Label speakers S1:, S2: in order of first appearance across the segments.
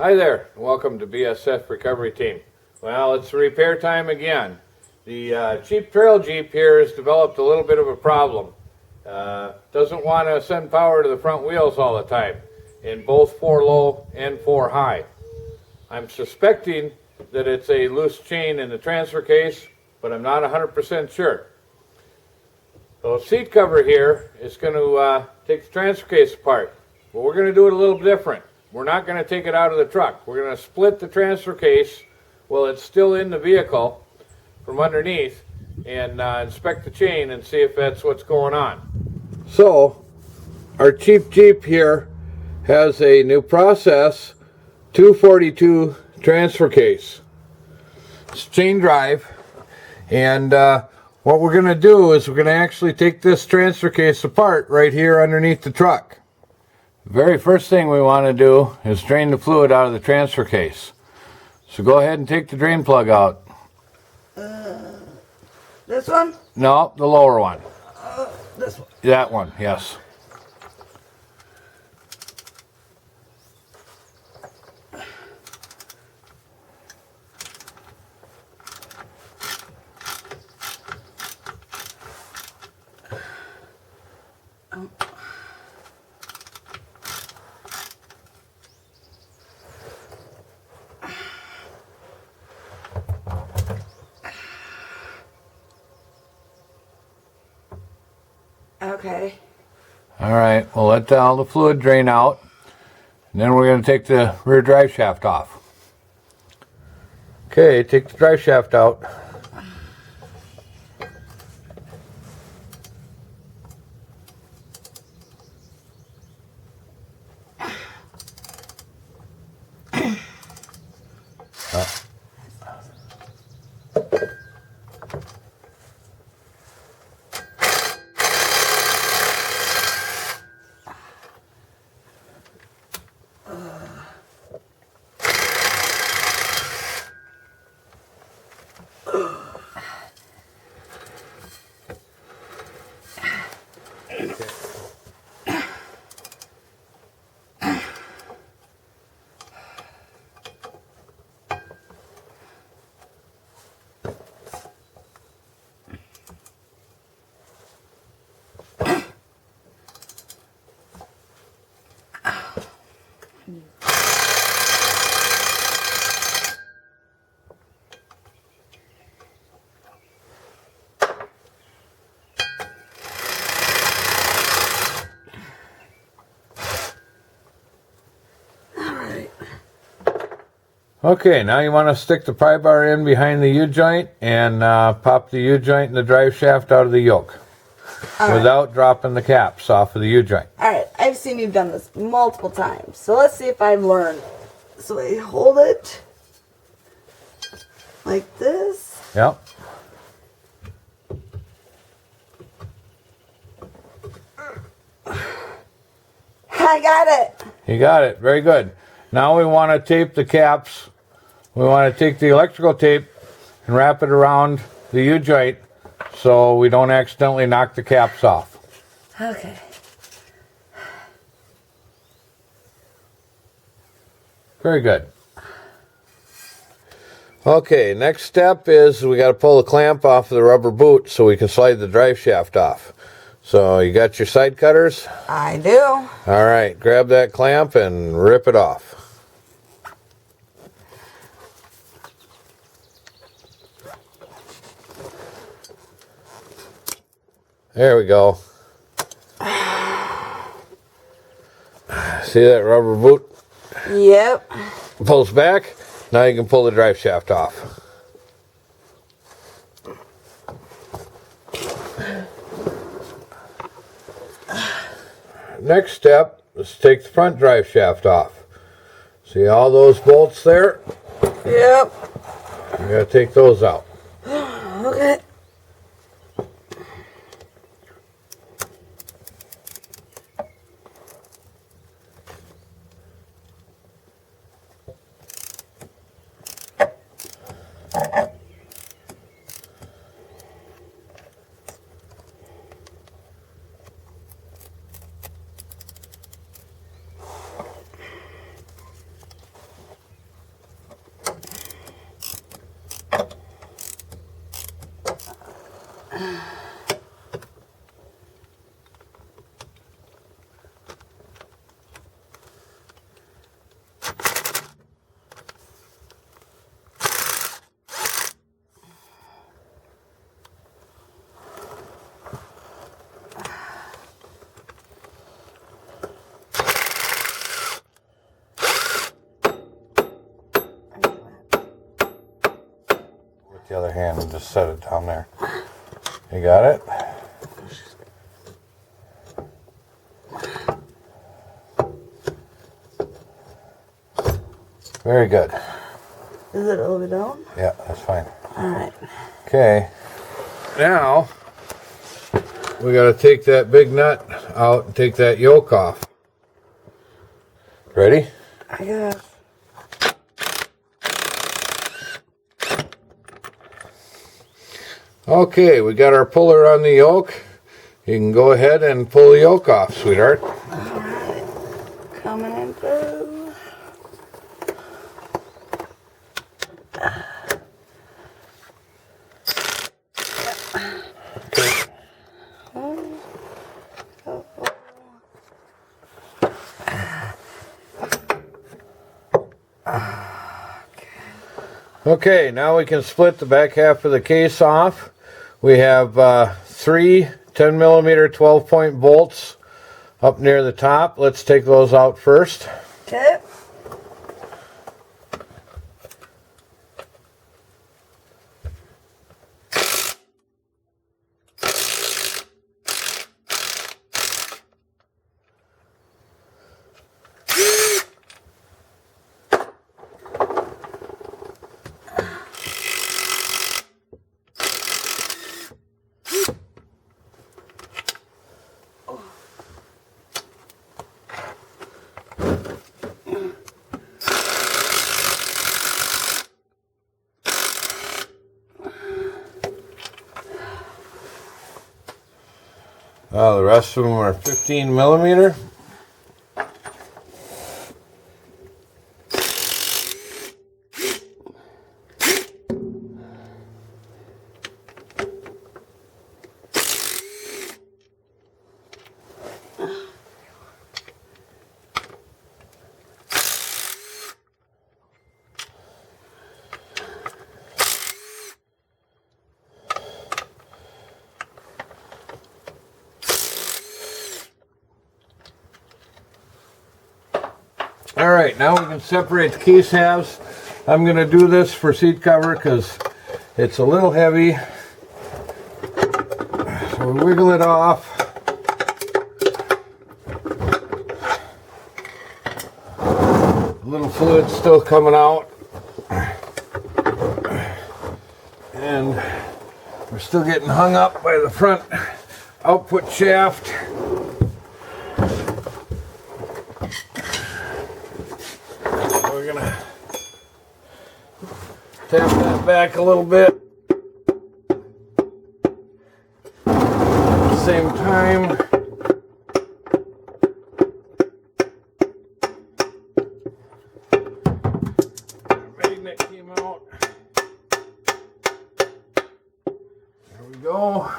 S1: Hi there, welcome to BSF Recovery Team. Well, it's repair time again. The Cheep trail Jeep here has developed a little bit of a problem. Doesn't want to send power to the front wheels all the time, in both 4 low and 4 high. I'm suspecting that it's a loose chain in the transfer case, but I'm not 100% sure. So the seat cover here is going to take the transfer case apart, but we're going to do it a little different. We're not going to take it out of the truck. We're going to split the transfer case while it's still in the vehicle from underneath and inspect the chain and see if that's what's going on. So our Cheep Jeep here has a new process 242 transfer case. It's chain drive, and what we're going to do is we're going to actually take this transfer case apart right here underneath the truck. The very first thing we want to do is drain the fluid out of the transfer case. So go ahead and take the drain plug out.
S2: This one?
S1: No, the lower one.
S2: This one.
S1: That one, yes.
S2: Okay.
S1: All right, we'll let all the fluid drain out, and then we're going to take the rear drive shaft off. Okay, take the drive shaft out. Okay, now you want to stick the pry bar in behind the U-joint and pop the U-joint and the drive shaft out of the yoke without dropping the caps off of the U-joint.
S2: Alright, I've seen you've done this multiple times, so let's see if I've learned. So I hold it like this.
S1: Yep.
S2: I got it.
S1: You got it. Very good. Now we want to tape the caps. We want to take the electrical tape and wrap it around the U-joint so we don't accidentally knock the caps off.
S2: Okay.
S1: Very good. Okay, next step is we got to pull the clamp off of the rubber boot so we can slide the drive shaft off. So you got your side cutters?
S2: I do.
S1: All right, grab that clamp and rip it off. There we go. See that rubber boot?
S2: Yep.
S1: Pulls back. Now you can pull the drive shaft off. Next step is take the front drive shaft off. See all those bolts there?
S2: Yep.
S1: You gotta take those out.
S2: Okay.
S1: Take the other hand and just set it down there. You got it? Very good.
S2: Is it a little bit down?
S1: Yeah, that's fine.
S2: Alright.
S1: Okay. Now, we got to take that big nut out and take that yoke off. Ready?
S2: I guess.
S1: Okay, we got our puller on the yoke. You can go ahead and pull the yoke off, sweetheart.
S2: Alright. Coming in through.
S1: Okay. Okay, now we can split the back half of the case off. We have 3 10mm 12-point bolts up near the top. Let's take those out first.
S2: Okay.
S1: The rest of them are 15mm. Alright, now we can separate the case halves. I'm going to do this for seat cover because it's a little heavy. So we wiggle it off. A little fluid still coming out. And we're still getting hung up by the front output shaft. We're gonna tap that back a little bit. At the same time, magnet came out. There we go.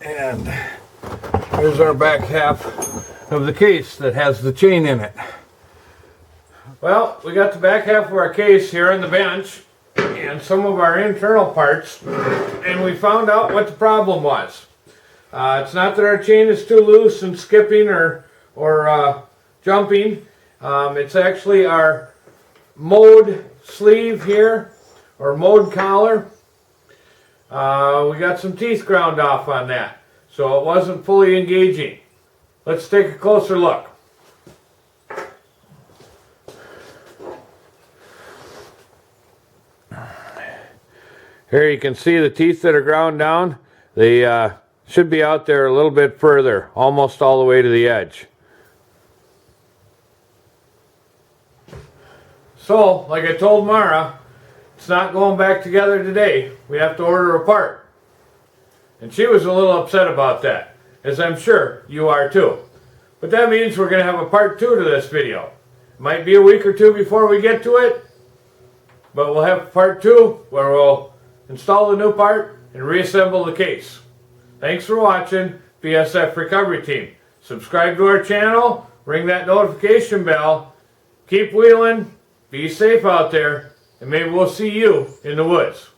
S1: And here's our back half of the case that has the chain in it. Well, we got the back half of our case here on the bench and some of our internal parts, and we found out what the problem was. It's not that our chain is too loose and skipping or jumping. It's actually our mode sleeve here, or mode collar. We got some teeth ground off on that, so it wasn't fully engaging. Let's take a closer look. Here you can see the teeth that are ground down. They should be out there a little bit further, almost all the way to the edge. So, like I told Mara, it's not going back together today. We have to order a part. And she was a little upset about that, as I'm sure you are too. But that means we're going to have a part 2 to this video. It might be a week or two before we get to it, but we'll have part 2 where we'll install the new part and reassemble the case. Thanks for watching, BSF Recovery Team. Subscribe to our channel, ring that notification bell, keep wheeling, be safe out there, and maybe we'll see you in the woods.